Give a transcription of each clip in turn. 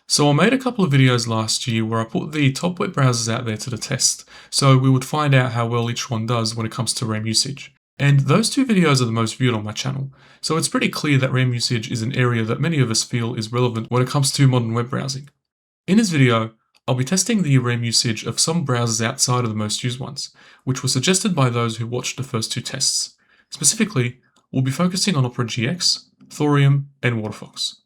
So I made a couple of videos last year where I put the top web browsers out there to the test, so we would find out how well each one does when it comes to RAM usage. And those two videos are the most viewed on my channel, so it's pretty clear that RAM usage is an area that many of us feel is relevant when it comes to modern web browsing. In this video, I'll be testing the RAM usage of some browsers outside of the most used ones, which were suggested by those who watched the first two tests. Specifically, we'll be focusing on Opera GX, Thorium, and Waterfox.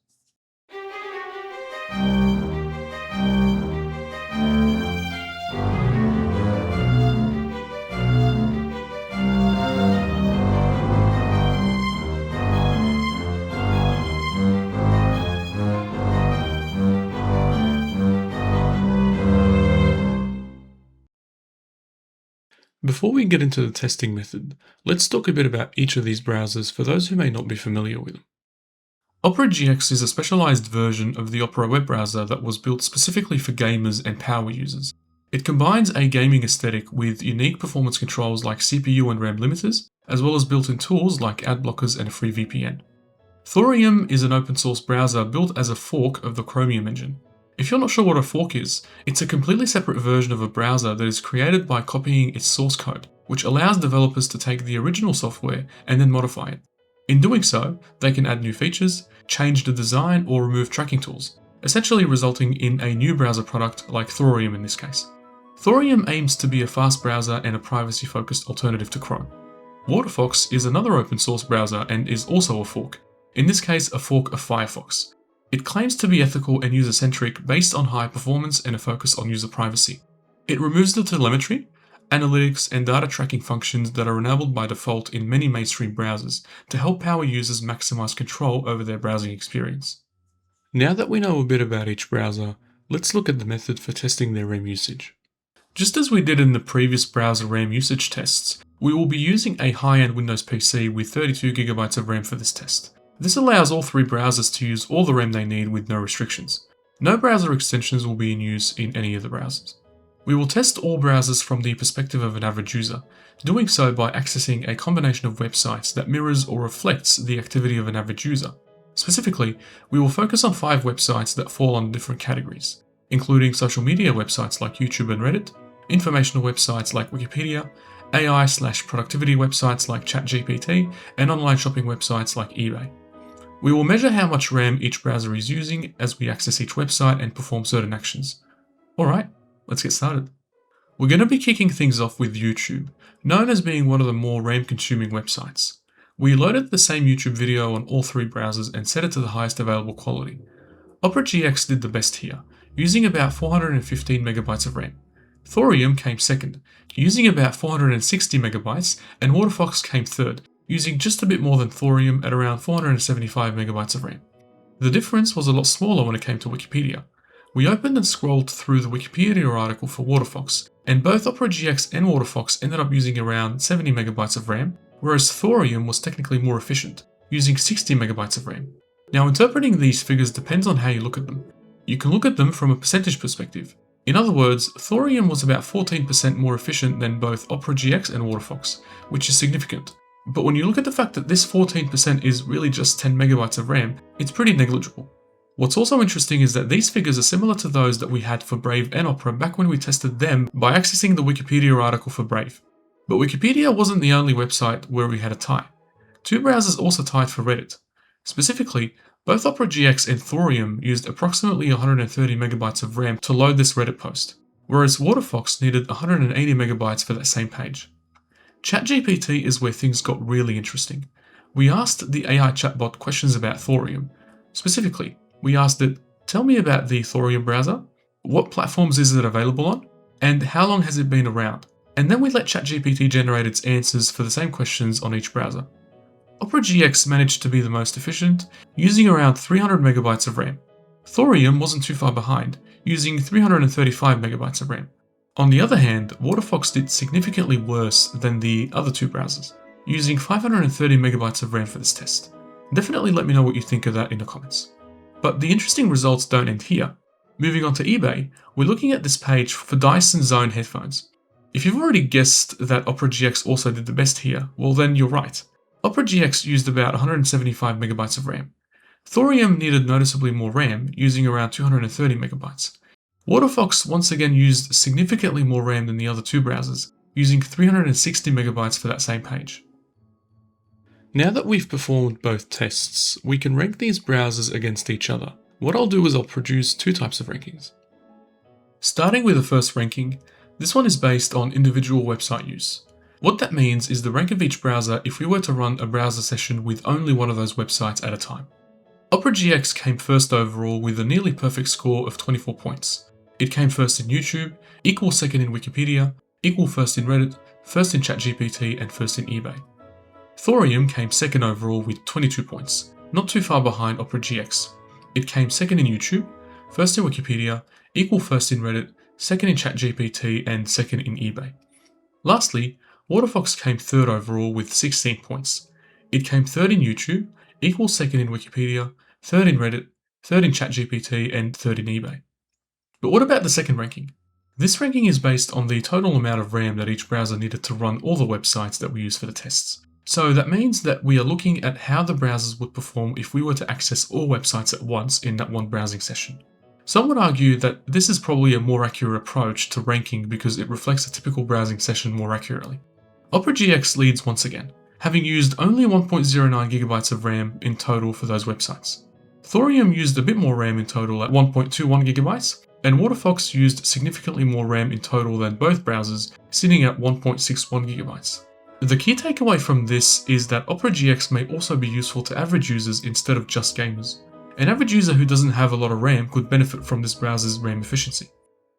Before we get into the testing method, let's talk a bit about each of these browsers for those who may not be familiar with them. Opera GX is a specialized version of the Opera web browser that was built specifically for gamers and power users. It combines a gaming aesthetic with unique performance controls like CPU and RAM limiters, as well as built-in tools like ad blockers and a free VPN. Thorium is an open source browser built as a fork of the Chromium engine. If you're not sure what a fork is, it's a completely separate version of a browser that is created by copying its source code, which allows developers to take the original software and then modify it. In doing so, they can add new features, change the design, or remove tracking tools, essentially resulting in a new browser product like Thorium in this case. Thorium aims to be a fast browser and a privacy-focused alternative to Chrome. Waterfox is another open source browser and is also a fork, in this case a fork of Firefox. It claims to be ethical and user-centric based on high performance and a focus on user privacy. It removes the telemetry, analytics, and data tracking functions that are enabled by default in many mainstream browsers to help power users maximize control over their browsing experience. Now that we know a bit about each browser, let's look at the method for testing their RAM usage. Just as we did in the previous browser RAM usage tests, we will be using a high-end Windows PC with 32GB of RAM for this test. This allows all three browsers to use all the RAM they need with no restrictions. No browser extensions will be in use in any of the browsers. We will test all browsers from the perspective of an average user, doing so by accessing a combination of websites that mirrors or reflects the activity of an average user. Specifically, we will focus on 5 websites that fall under different categories, including social media websites like YouTube and Reddit, informational websites like Wikipedia, AI/productivity websites like ChatGPT, and online shopping websites like eBay. We will measure how much RAM each browser is using as we access each website and perform certain actions. Alright, let's get started. We're going to be kicking things off with YouTube, known as being one of the more RAM-consuming websites. We loaded the same YouTube video on all three browsers and set it to the highest available quality. Opera GX did the best here, using about 415MB of RAM. Thorium came second, using about 460MB, and Waterfox came third, using just a bit more than Thorium at around 475MB of RAM. The difference was a lot smaller when it came to Wikipedia. We opened and scrolled through the Wikipedia article for Waterfox, and both Opera GX and Waterfox ended up using around 70MB of RAM, whereas Thorium was technically more efficient, using 60MB of RAM. Now, interpreting these figures depends on how you look at them. You can look at them from a percentage perspective. In other words, Thorium was about 14% more efficient than both Opera GX and Waterfox, which is significant. But when you look at the fact that this 14% is really just 10MB of RAM, it's pretty negligible. What's also interesting is that these figures are similar to those that we had for Brave and Opera back when we tested them by accessing the Wikipedia article for Brave. But Wikipedia wasn't the only website where we had a tie. Two browsers also tied for Reddit. Specifically, both Opera GX and Thorium used approximately 130MB of RAM to load this Reddit post, whereas Waterfox needed 180MB for that same page. ChatGPT is where things got really interesting. We asked the AI chatbot questions about Thorium. Specifically, we asked it, tell me about the Thorium browser, what platforms is it available on, and how long has it been around? And then we let ChatGPT generate its answers for the same questions on each browser. Opera GX managed to be the most efficient, using around 300MB of RAM. Thorium wasn't too far behind, using 335MB of RAM. On the other hand, Waterfox did significantly worse than the other two browsers, using 530MB of RAM for this test. Definitely let me know what you think of that in the comments. But the interesting results don't end here. Moving on to eBay, we're looking at this page for Dyson Zone headphones. If you've already guessed that Opera GX also did the best here, well then you're right. Opera GX used about 175MB of RAM. Thorium needed noticeably more RAM, using around 230 megabytes. Waterfox once again used significantly more RAM than the other two browsers, using 360 megabytes for that same page. Now that we've performed both tests, we can rank these browsers against each other. What I'll do is I'll produce two types of rankings. Starting with the first ranking, this one is based on individual website use. What that means is the rank of each browser if we were to run a browser session with only one of those websites at a time. Opera GX came first overall with a nearly perfect score of 24 points. It came first in YouTube, equal second in Wikipedia, equal first in Reddit, first in ChatGPT, and first in eBay. Thorium came second overall with 22 points, not too far behind Opera GX. It came second in YouTube, first in Wikipedia, equal first in Reddit, second in ChatGPT, and second in eBay. Lastly, Waterfox came third overall with 16 points. It came third in YouTube, equal second in Wikipedia, third in Reddit, third in ChatGPT, and third in eBay. But what about the second ranking? This ranking is based on the total amount of RAM that each browser needed to run all the websites that we use for the tests. So that means that we are looking at how the browsers would perform if we were to access all websites at once in that one browsing session. Some would argue that this is probably a more accurate approach to ranking because it reflects a typical browsing session more accurately. Opera GX leads once again, having used only 1.09 GB of RAM in total for those websites. Thorium used a bit more RAM in total at 1.21 GB, and Waterfox used significantly more RAM in total than both browsers, sitting at 1.61 GB. The key takeaway from this is that Opera GX may also be useful to average users instead of just gamers. An average user who doesn't have a lot of RAM could benefit from this browser's RAM efficiency.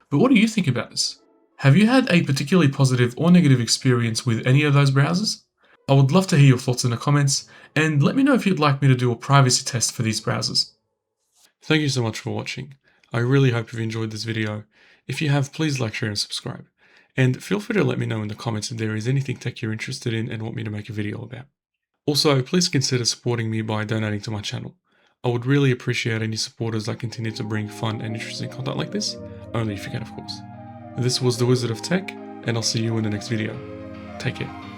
But what do you think about this? Have you had a particularly positive or negative experience with any of those browsers? I would love to hear your thoughts in the comments, and let me know if you'd like me to do a privacy test for these browsers. Thank you so much for watching. I really hope you've enjoyed this video. If you have, please like, share, and subscribe. And feel free to let me know in the comments if there is anything tech you're interested in and want me to make a video about. Also, please consider supporting me by donating to my channel. I would really appreciate any support as I continue to bring fun and interesting content like this, only if you can of course. This was the Wizard of Tech, and I'll see you in the next video. Take care.